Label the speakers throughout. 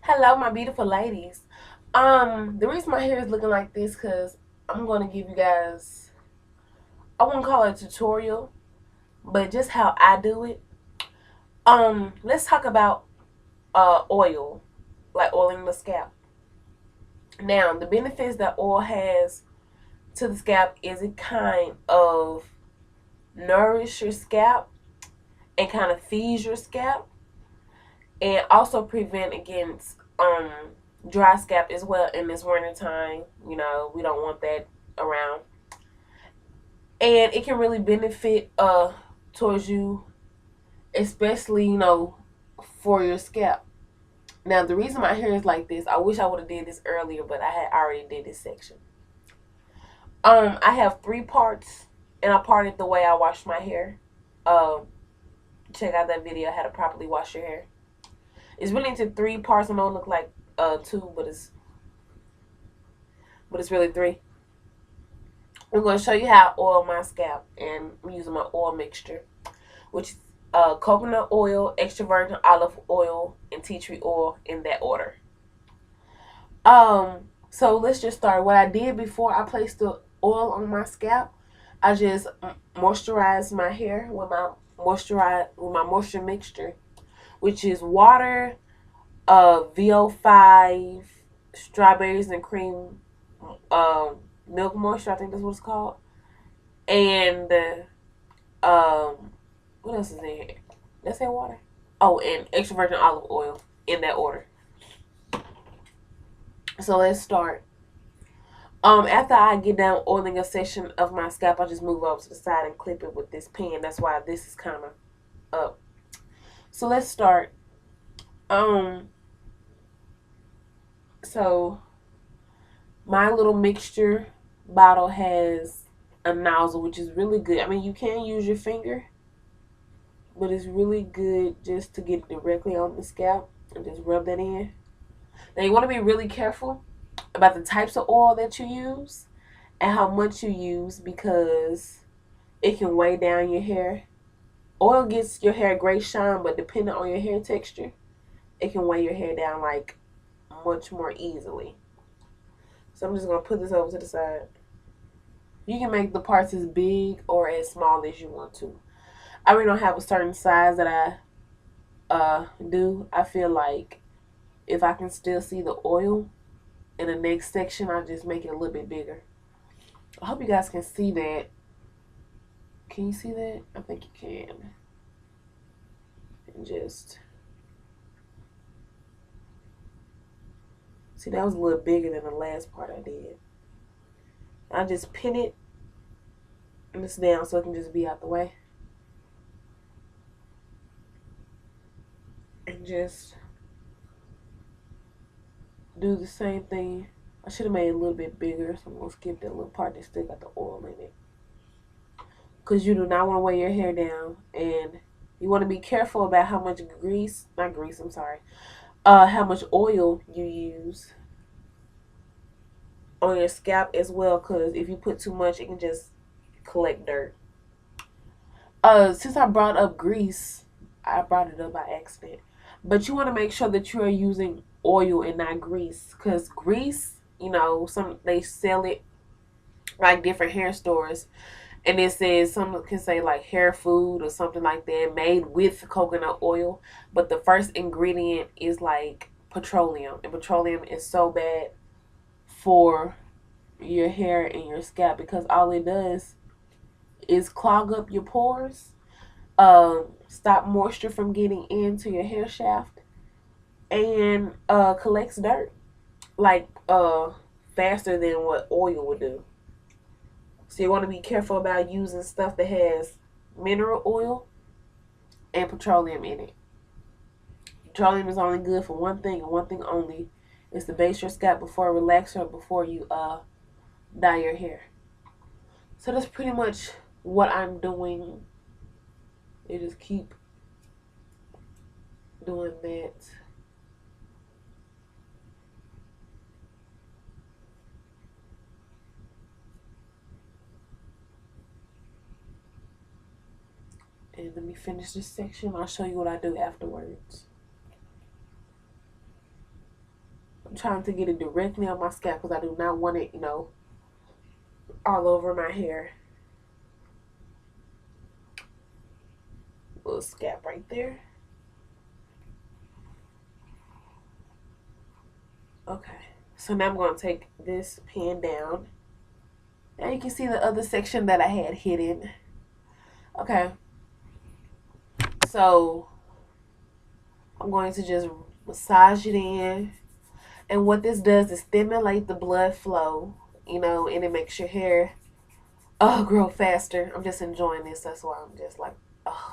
Speaker 1: Hello, my beautiful ladies. The reason my hair is looking like this because I'm going to give you guys, I wouldn't call it a tutorial, but just how I do it. Let's talk about oil, like oiling the scalp. Now, the benefits that oil has to the scalp is it kind of nourish your scalp and kind of feeds your scalp and also prevent against dry scalp as well in this winter time. You know, we don't want that around. And it can really benefit towards you, especially, for your scalp. Now the reason my hair is like this, I wish I would have did this earlier, but I had already did this section. I have three parts and I parted the way I wash my hair. Um Check out that video how to properly wash your hair. It's really into three parts. I know it look like two, but it's really three. I'm going to show you how I oil my scalp, and I'm using my oil mixture, which is coconut oil, extra virgin olive oil, and tea tree oil in that order. So let's just start. What I did before I placed the oil on my scalp, I just moisturized my hair with my moisture mixture, which is water, VO5, strawberries and cream, milk moisture. I think that's what it's called, and what else is in here? That's that water. Oh, and extra virgin olive oil in that order. So let's start. After I get done oiling a section of my scalp, I just move over to the side and clip it with this pen. That's why this is kind of up. So let's start. Um, so my little mixture bottle has a nozzle, which is really good. I mean, you can use your finger, but it's really good just to get directly on the scalp and just rub that in. Now you want to be really careful about the types of oil that you use and how much you use because it can weigh down your hair. Oil gets your hair a great shine, but depending on your hair texture, it can weigh your hair down like much more easily. So I'm just gonna put this over to the side. You can make the parts as big or as small as you want to. I really don't have a certain size that I do. I feel like if I can still see the oil in the next section, I'll just make it a little bit bigger. I hope you guys can see that. Can you see that? I think you can. And just see, that was a little bigger than the last part I did. I just pin it and this down so it can just be out the way. And just do the same thing. I should have made it a little bit bigger, so I'm going to skip that little part that still got the oil in it. Because you do not want to weigh your hair down. And you want to be careful about how much how much oil you use on your scalp as well. Because if you put too much, it can just collect dirt. Since I brought up grease, I brought it up by accident. But you want to make sure that you are using oil and not grease. Because grease, they sell it like different hair stores, and it says, some can say like hair food or something like that, made with coconut oil, but the first ingredient is like petroleum, and petroleum is so bad for your hair and your scalp because all it does is clog up your pores, stop moisture from getting into your hair shaft, and collects dirt like faster than what oil would do. So you want to be careful about using stuff that has mineral oil and petroleum in it. Petroleum is only good for one thing and one thing only. It's to base your scalp before relax or before you dye your hair. So that's pretty much what I'm doing. You just keep doing that. And let me finish this section. I'll show you what I do afterwards. trying to get it directly on my scalp because I do not want it, you know, all over my hair. Little scalp right there. Okay. So now I'm going to take this pen down. Now you can see the other section that I had hidden. Okay. So I'm going to just massage it in. And what this does is stimulate the blood flow, you know, and it makes your hair grow faster. I'm just enjoying this. That's why I'm just like,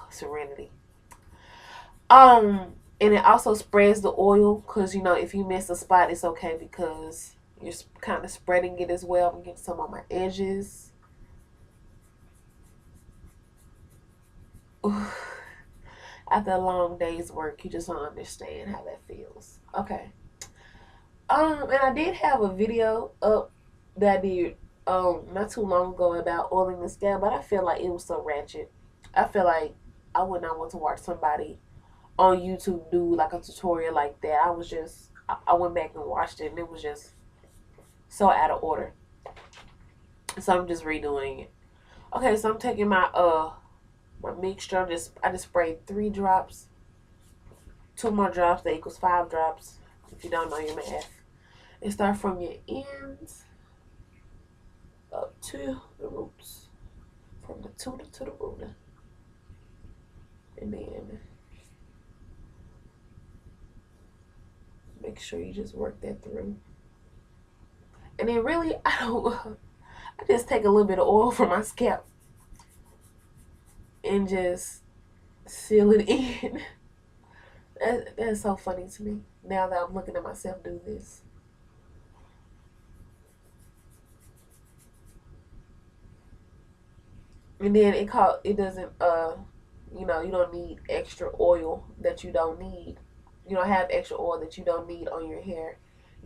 Speaker 1: serenity. And it also spreads the oil because, you know, if you miss a spot, it's okay because you're kind of spreading it as well. I'm getting some on my edges. After a long day's work, you just don't understand how that feels. Okay. And I did have a video up that I did not too long ago about oiling the scalp, but I feel like it was so ratchet. I feel like I would not want to watch somebody on YouTube do like a tutorial like that. I went back and watched it and it was just so out of order. So I'm just redoing it. Okay, so I'm taking my my mixture. I just sprayed 3 drops. 2 more drops, that equals 5 drops. If you don't know your math. And start from your ends up to the roots. From the tutor to the rooter. And then make sure you just work that through. And then really, I just take a little bit of oil from my scalp and just seal it in. That's so funny to me now that I'm looking at myself do this. And then it doesn't you know, you don't need extra oil that you don't need. You don't have extra oil that you don't need on your hair.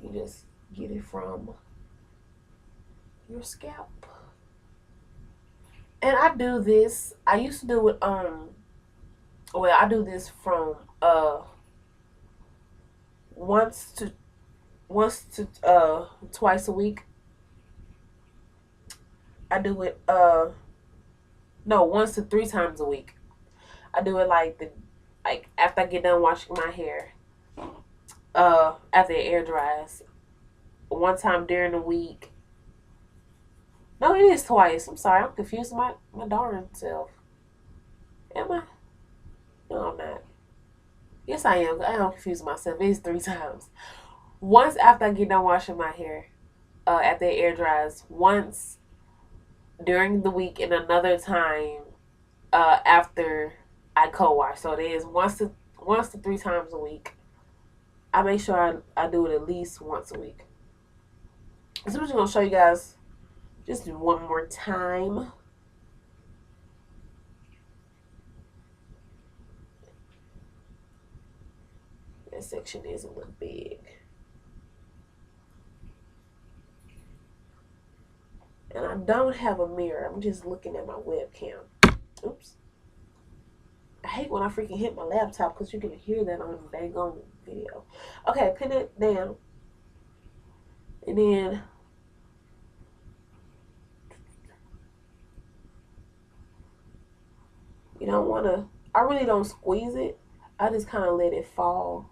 Speaker 1: You just get it from your scalp. And I do this. I used to do it well, I do this from once to twice a week. I do it no, 1 to 3 times a week. I do it like after I get done washing my hair. After it air dries. One time during the week. No, it is twice. I'm sorry, I'm confusing my darn self. Am I? No, I'm not. Yes, I am. I am confusing myself. It is 3 times. Once after I get done washing my hair, after it air dries. Once during the week, and another time after I co-wash. So it is 1 to 3 times a week. I make sure I do it at least once a week. So I'm just gonna show you guys just one more time. That section is a little big. And I don't have a mirror. I'm just looking at my webcam. Oops. I hate when I freaking hit my laptop because you can hear that on the dang on video. Okay, pin it down. And then you don't want to, I really don't squeeze it. I just kind of let it fall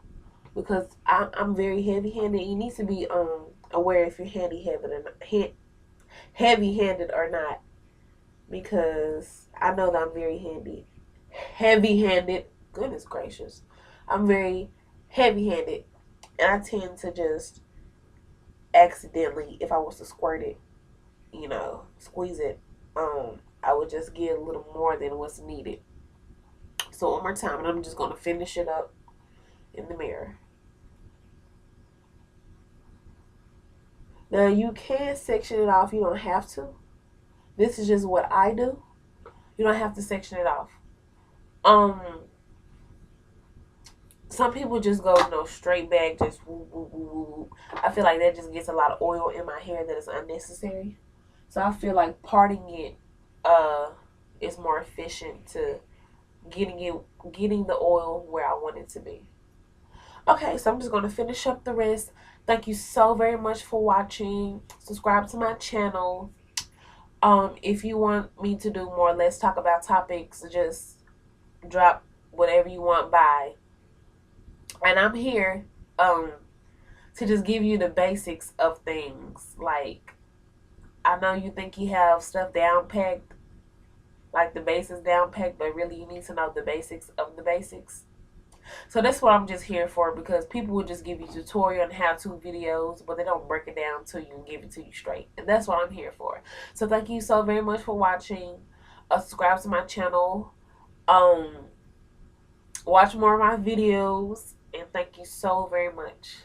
Speaker 1: because I'm very heavy-handed. You need to be aware if you're heavy-handed or not, because I know that I'm very heavy-handed. Goodness gracious, I'm very heavy-handed, and I tend to just accidentally, if I was to squirt it, you know, squeeze it, I would just get a little more than what's needed. So one more time, and I'm just going to finish it up in the mirror. Now you can section it off. You don't have to. This is just what I do. You don't have to section it off. Some people just go, you know, straight back, just woo, woo, woo, woo. I feel like that just gets a lot of oil in my hair that is unnecessary. So I feel like parting it is more efficient to getting the oil where I want it to be. Okay, so I'm just going to finish up the rest. Thank you so very much for watching. Subscribe to my channel. If you want me to do more Let's Talk About topics, just drop whatever you want by. And I'm here to just give you the basics of things. Like, I know you think you have stuff down packed, like the basics down packed, but really you need to know the basics of the basics. So that's what I'm just here for, because people will just give you tutorial and how-to videos, but they don't break it down to you and give it to you straight. And that's what I'm here for. So thank you so very much for watching. Subscribe to my channel. Watch more of my videos. And thank you so very much.